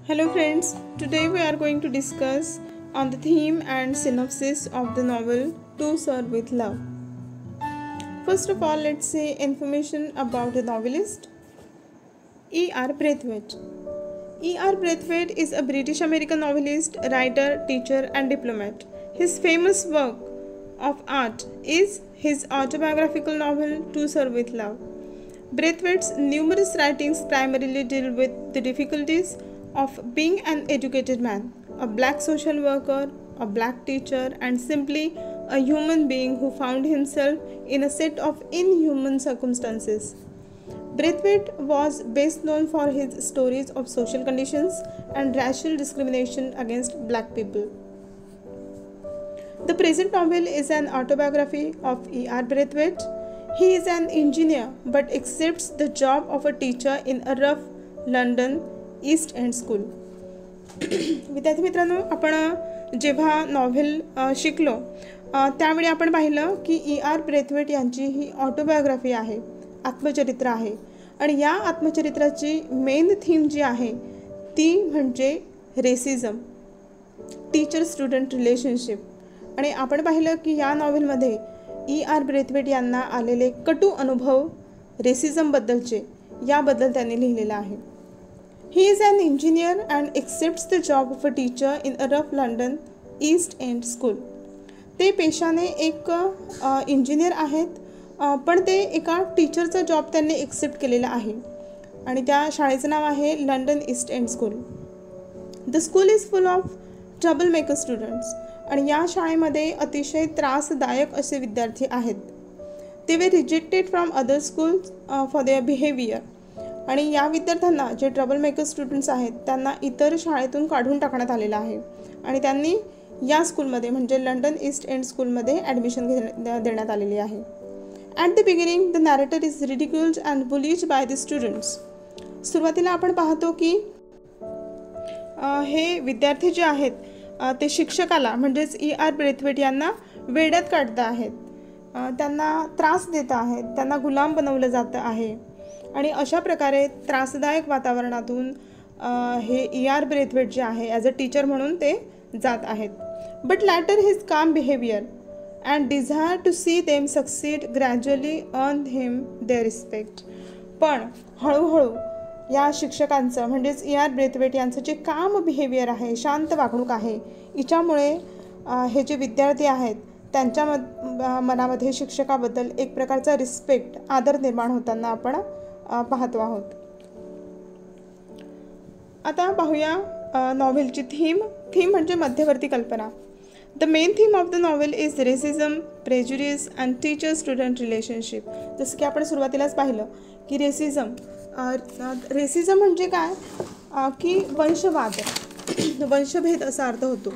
Hello friends, today we are going to discuss on the theme and synopsis of the novel To Serve with Love. First of all, let's say information about the novelist. E.R. Braithwaite. E.R. Braithwaite is a British American novelist, writer, teacher and diplomat. His famous work of art is his autobiographical novel To Serve with Love. Braithwaite's numerous writings primarily deal with the difficulties of being an educated man, a black social worker, a black teacher, and simply a human being who found himself in a set of inhuman circumstances. Braithwaite was best known for his stories of social conditions and racial discrimination against black people. The present novel is an autobiography of E.R. Braithwaite. He is an engineer but accepts the job of a teacher in a rough London east End school. विद्यार्थी मित्रांनो, आपण जेव्हा novel शिकलो त्यावेळी आपण पाहिलं की E.R. Brathwaite यांची ही ऑटोबायोग्राफी आहे, आत्मचरित्र आहे. आणि या आत्मचरित्राची मेन थीम जी आहे ती म्हणजे रेसिझम, टीचर स्टुडंट रिलेशनशिप. आणि आपण पाहिलं की या नॉव्हेलमध्ये E.R. ब्रेथवेट यांना आलेले कटू अनुभव रेसिझमबद्दलचे याबद्दल त्यांनी लिहिलेलं आहे. He is an engineer and accepts the job of a teacher in a rough London East End school. ते पेशाने एक इंजिनियर आहेत, पण ते एका टीचरचा जॉब त्यांनी एक्सेप्ट केलेला आहे आणि त्या शाळेचं नाव आहे London East End school. The school is full of trouble maker students. आणि या शाळेमध्ये अतिशय त्रासदायक असे विद्यार्थी आहेत. They were rejected from other schools for their behaviour. आणि या विद्यार्थ्यांना जे ट्रबल मेकर स्टुडंट्स आहेत त्यांना इतर शाळेतून काढून टाकण्यात आलेलं आहे आणि त्यांनी या स्कूलमध्ये म्हणजे लंडन ईस्ट एंड स्कूलमध्ये ॲडमिशन देण्यात आलेली आहे. At the beginning the narrator is ridiculed and bullied by the students. सुरुवातीला आपण पाहतो की हे विद्यार्थी जे आहेत ते शिक्षकाला म्हणजेच E.R. ब्रेथवेट यांना वेड्यात काढत आहेत, त्यांना त्रास देत आहेत, त्यांना गुलाम बनवलं जातं आहे. आणि अशा प्रकारे त्रासदायक वातावरणातून हे E.R. ब्रेथवेट जे आहे ॲज अ टीचर म्हणून ते जात आहेत. But later his calm behaviour and desire to see them succeed gradually earn him their respect. पण हळूहळू या शिक्षकांचं म्हणजेच E.R. ब्रेथवेट यांचं जे काम बिहेवियर आहे, शांत वागणूक आहे, हिच्यामुळे हे जे विद्यार्थी आहेत त्यांच्या मनामध्ये शिक्षकाबद्दल एक प्रकारचा रिस्पेक्ट, आदर निर्माण होताना आपण पाहतो आहोत. आता पाहूया नॉव्हेलची थीम म्हणजे मध्यवर्ती कल्पना. The main theme of the novel is racism, prejudice and teacher student relationship. जसं की आपण सुरुवातीलाच पाहिलं की रेसिझम म्हणजे काय की वंशवाद, वंशभेद असा अर्थ होतो.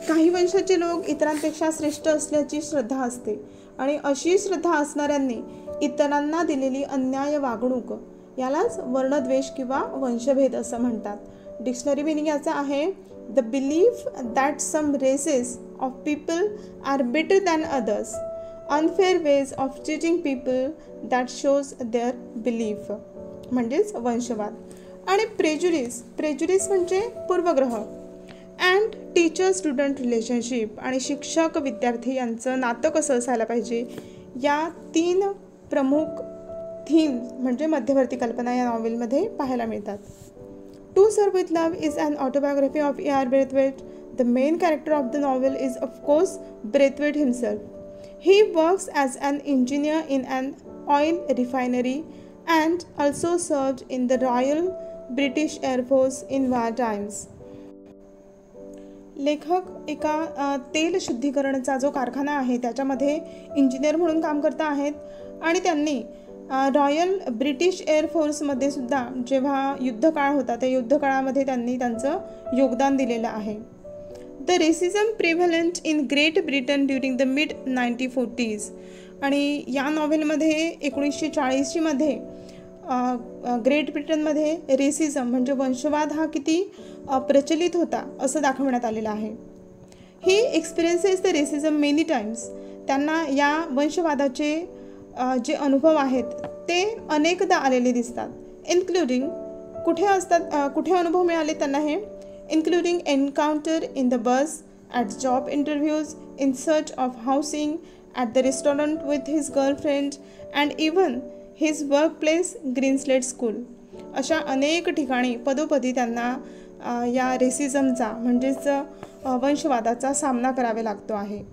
काही वंशाचे लोक इतरांपेक्षा श्रेष्ठ असल्याची श्रद्धा असते आणि अशी श्रद्धा असणाऱ्यांनी इतरांना दिलेली अन्याय वागणूक यालाच वर्णद्वेष किंवा वंशभेद असं म्हणतात. डिक्शनरी मिनिंग याचा आहे the belief that some races of people are better than others, unfair ways of judging people that shows their belief म्हणजेच वंशवाद. आणि प्रेज्युडिस म्हणजे पूर्वग्रह. अँड टीचर स्टुडंट रिलेशनशिप आणि शिक्षक विद्यार्थी यांचं नातं कसं असायला पाहिजे, या तीन प्रमुख थीम म्हणजे मध्यवर्ती कल्पना या नॉव्हेलमध्ये पाहायला मिळतात. To sir with love is an autobiography of E.R. Braithwaite. The main character of the novel is of course Braithwaite himself. He works as an engineer in an oil refinery and also served in the Royal British Air Force in war times. लेखक एका तेल शुद्धीकरणाचा जो कारखाना आहे त्याच्यामध्ये engineer म्हणून काम करत आहेत आणि त्यांनी रॉयल ब्रिटिश एअरफोर्समध्ये सुद्धा जेव्हा युद्धकाळ होता त्या युद्धकाळामध्ये त्यांनी त्यांचं योगदान दिलेलं आहे. The racism prevalent in Great Britain during the mid 1940s. आणि या नॉव्हेलमध्ये 1940मध्ये ग्रेट ब्रिटनमध्ये रेसिझम म्हणजे वंशवाद हा किती प्रचलित होता असं दाखवण्यात आलेलं आहे. He experiences the racism many times. त्यांना या वंशवादाचे जे अनुभव आहेत ते अनेकदा आलेले दिसतात. इन्क्लुडिंग कुठे असतात, कुठे अनुभव मिळाले त्यांना हे? Including encounter in the bus, at job interviews, in search of housing, at the restaurant with his girlfriend and even his work place Greenslade school. अशा अनेक ठिकाणी पदोपदी त्यांना या रेसिझमचा म्हणजेच वंशवादाचा सामना करावा लागतो आहे.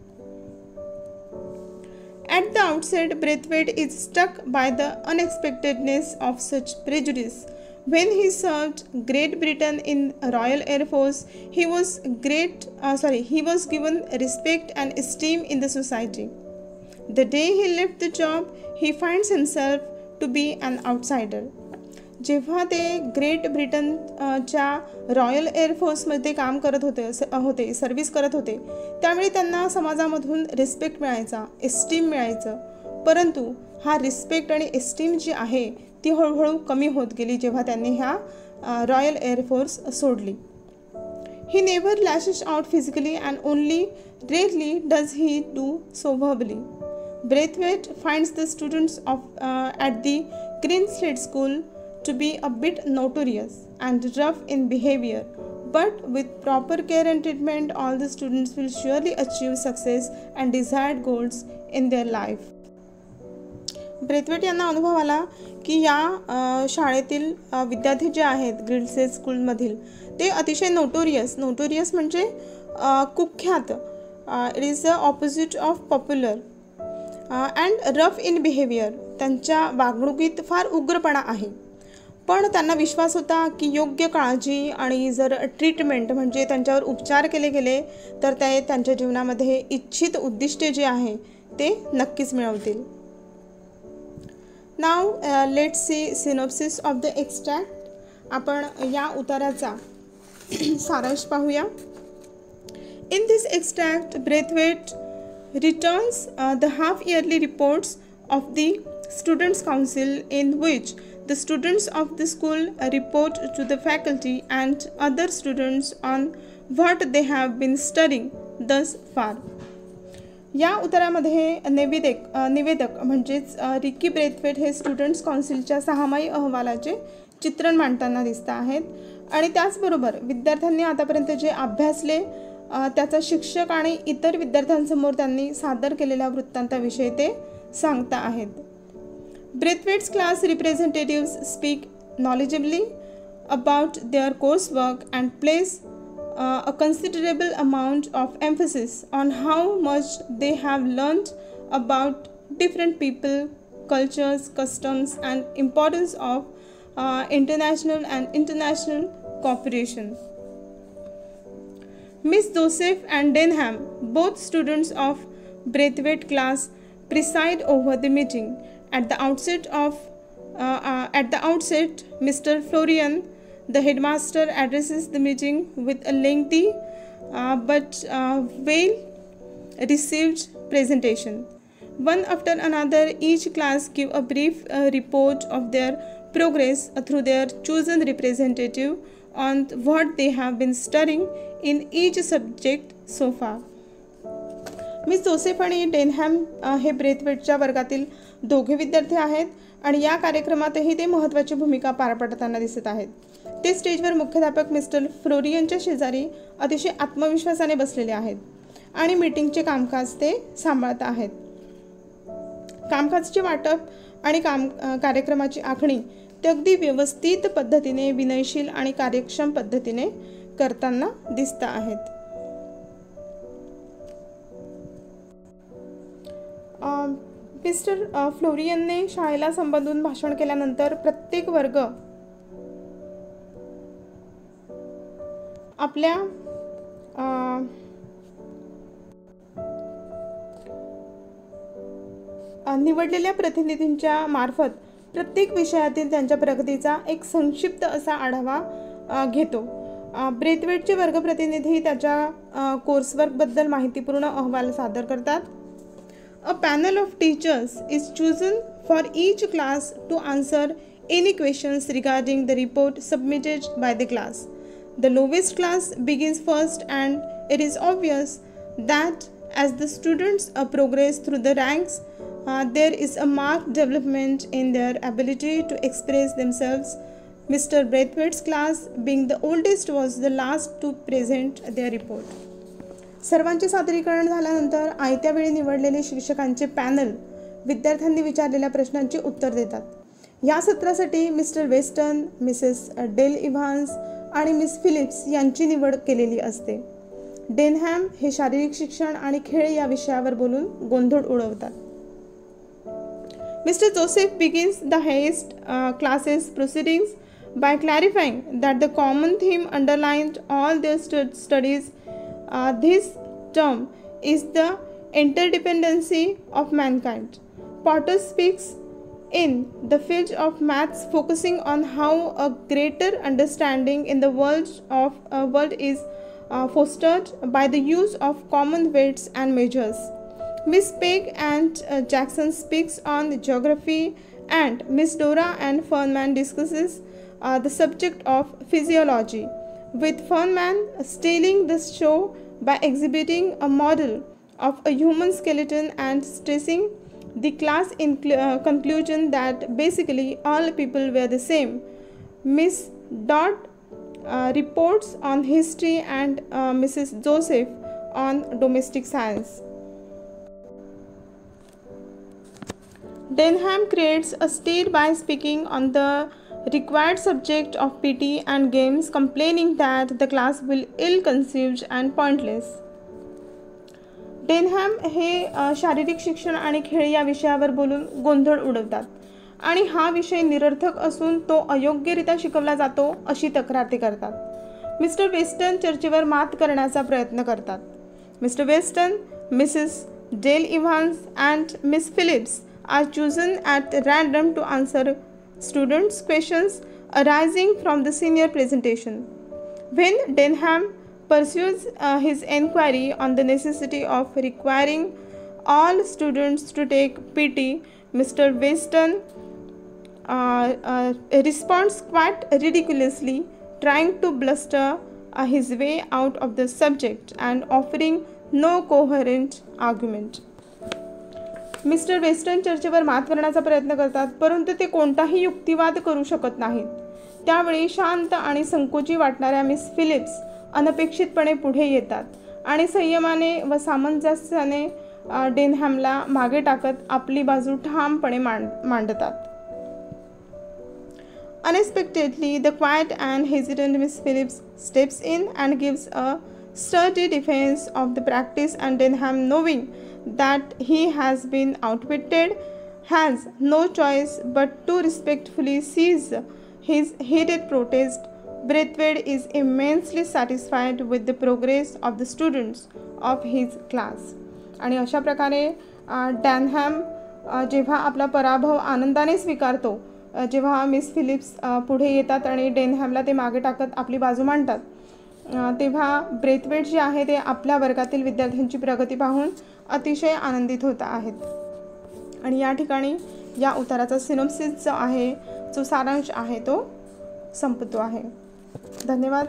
At the outset, Braithwaite is struck by the unexpectedness of such prejudice. When he served Great Britain in Royal Air Force, he was given respect and esteem in the society. The day he left the job, he finds himself to be an outsider. जेव्हा ते great ब्रिटनच्या royal एअरफोर्समध्ये काम करत होते service करत होते, त्यावेळी त्यांना समाजामधून रिस्पेक्ट मिळायचा, एस्टीम मिळायचं. परंतु हा रिस्पेक्ट आणि एस्टीम जी आहे ती हळूहळू कमी होत गेली जेव्हा त्यांनी ह्या रॉयल एअरफोर्स सोडली. ही never lashes out physically and only rarely does he do so verbally. Braithwaite finds the students at the Greenslade School to be a bit notorious and rough in behavior, but with proper care and treatment, all the students will surely achieve success and desired goals in their life. Braithwaite यांना अनुभव आला की या शाळेतील विद्यार्थी जे आहेत ग्रीनस्लेड स्कूलमधील ते अतिशय नोटोरियस म्हणजे कुख्यात. It is the opposite of popular. And rough in behaviour, त्यांच्या वागणुकीत फार उग्रपणा आहे. पण त्यांना विश्वास होता की योग्य काळजी आणि जर ट्रीटमेंट म्हणजे त्यांच्यावर उपचार केले गेले तर ते त्यांच्या जीवनामध्ये इच्छित उद्दिष्टे जे आहे ते नक्कीच मिळवतील. Now let's see synopsis of the extract. आपण या उताराचा सारांश पाहूया. In this extract Braithwaite returns the half-yearly reports of the Students' Council, in which the students of the school report to the faculty and other students on what they have been studying thus far. या उत्तरामध्ये निवेदक म्हणजेच Ricky Brathwaite हे students काउन्सिलच्या 6माही अहवालाचे चित्रण मांडताना दिसत आहेत. आणि त्याचबरोबर विद्यार्थ्यांनी आतापर्यंत जे अभ्यासले त्याचा शिक्षक आणि इतर विद्यार्थ्यांसमोर त्यांनी सादर केलेल्या वृत्तांताविषयी ते सांगता आहेत. Braithwaite's class representatives speak knowledgeably about their course work and place a considerable amount of emphasis on how much they have learned about different people, cultures, customs, and importance of international cooperation. Miss Joseph and Denham, both students of Braithwaite class, preside over the meeting. At the outset, Mr. Florian, the headmaster, addresses the meeting with a lengthy but well-received presentation. One after another, each class give a brief report of their progress through their chosen representative on what they have been studying in each subject so far. Miss Joseph आणि डेनहॅम हे ब्रेथवेटच्या वर्गातील दोघे विद्यार्थी आहेत आणि या कार्यक्रमातही ते महत्त्वाची भूमिका पार पाडताना दिसत आहेत. ते स्टेजवर मुख्याध्यापक मिस्टर फ्लोरियनच्या शेजारी अतिशय आत्मविश्वासाने बसलेले आहेत आणि मीटिंगचे कामकाज ते सांभाळत आहेत. कामकाजाचे वाटप आणि कार्यक्रमाची आखणी ते अगदी व्यवस्थित पद्धतीने, विनयशील आणि कार्यक्षम पद्धतीने करताना दिसत आहेत. मिस्टर फ्लोरियनने शाळेला संबोधून भाषण केल्यानंतर प्रत्येक वर्ग आपल्या निवडलेल्या प्रतिनिधींच्या मार्फत प्रत्येक विषयातील त्यांच्या प्रगतीचा एक संक्षिप्त असा आढावा घेतो. ब्रेथवेटचे वर्गप्रतिनिधी त्याच्या कोर्सवर्कबद्दल माहितीपूर्ण अहवाल सादर करतात. A panel of teachers is chosen for each class to answer any questions regarding the report submitted by the class. The lowest class begins first, and it is obvious that as the students progress through the ranks, there is a marked development in their ability to express themselves Mr. Braithwaite's class, being the oldest, was the last to present their report. सर्वांचे सादरीकरण झाल्यानंतर आयत्या वेळी निवडलेले शिक्षकांचे panel विद्यार्थ्यांनी विचारलेल्या प्रश्नांची उत्तर देतात. या सत्रासाठी Mr Weston, Mrs Dale Evans आणि मिस फिलिप्स यांची निवड केलेली असते. डेनहॅम हे शारीरिक शिक्षण आणि खेळ या विषयावर बोलून गोंधळ उडवतात. Mr. Joseph begins the Heist classes proceedings by clarifying that the common theme underlined all their studies this term is the interdependency of mankind. Potter speaks in the field of maths, focusing on how a greater understanding in the world is fostered by the use of common weights and measures. Miss Pegg and Jackson speaks on geography, and Miss Dora and Fernman discusses the subject of physiology, with Fernman stealing the show by exhibiting a model of a human skeleton and stressing the class conclusion that basically all people were the same. Miss Dodd reports on history and Mrs. Joseph on domestic science. Denham creates a state by speaking on the required subject of PT and games, complaining that the class will ill-conceived and pointless. डेनहॅम हे शारीरिक शिक्षण आणि खेळ या विषयावर बोलून गोंधळ उडवतात आणि हा विषय निरर्थक असून तो अयोग्यरित्या शिकवला जातो अशी तक्रार ते करतात. मिस्टर वेस्टन चर्चेवर मात करण्याचा प्रयत्न करतात. Mr Weston, Mrs Dale Evans and Miss Phillips are chosen at random to answer students' questions arising from the senior presentation. When Denham pursues his inquiry on the necessity of requiring all students to take PT, Mr. Weston responds quite ridiculously, trying to bluster his way out of the subject and offering no coherent argument. Mister Weston चर्चेवर मात करण्याचा प्रयत्न करतात, परंतु ते कोणताही युक्तिवाद करू शकत नाहीत. त्यावेळी शांत आणि संकोची वाटणाऱ्या मिस फिलिप्स अनपेक्षितपणे पुढे येतात आणि संयमाने व सामंजस्याने डेनहॅमला मागे टाकत आपली बाजू ठामपणे मांडतात. Unexpectedly, the quiet and hesitant Miss Phillips steps in and gives a sturdy defense of the practice, and Denham, knowing that he has been outwitted, has no choice but to respectfully cease his heated protest. Braithwaite is immensely satisfied with the progress of the students of his class. आणि अशा प्रकारे डेनहॅम जेव्हा आपला पराभव आनंदाने स्वीकारतो, जेव्हा miss Philips पुढे येतात आणि डेनहॅमला ते मागे टाकत आपली बाजू मांडतात, तेव्हा ब्रेथवेट जे आहे ते आपल्या वर्गातील विद्यार्थ्यांची प्रगती पाहून अतिशय आनंदित होत आहेत. आणि या ठिकाणी या उताराचा सिनॉप्सिस जो आहे, जो सारांश आहे तो संपतो आहे. धन्यवाद.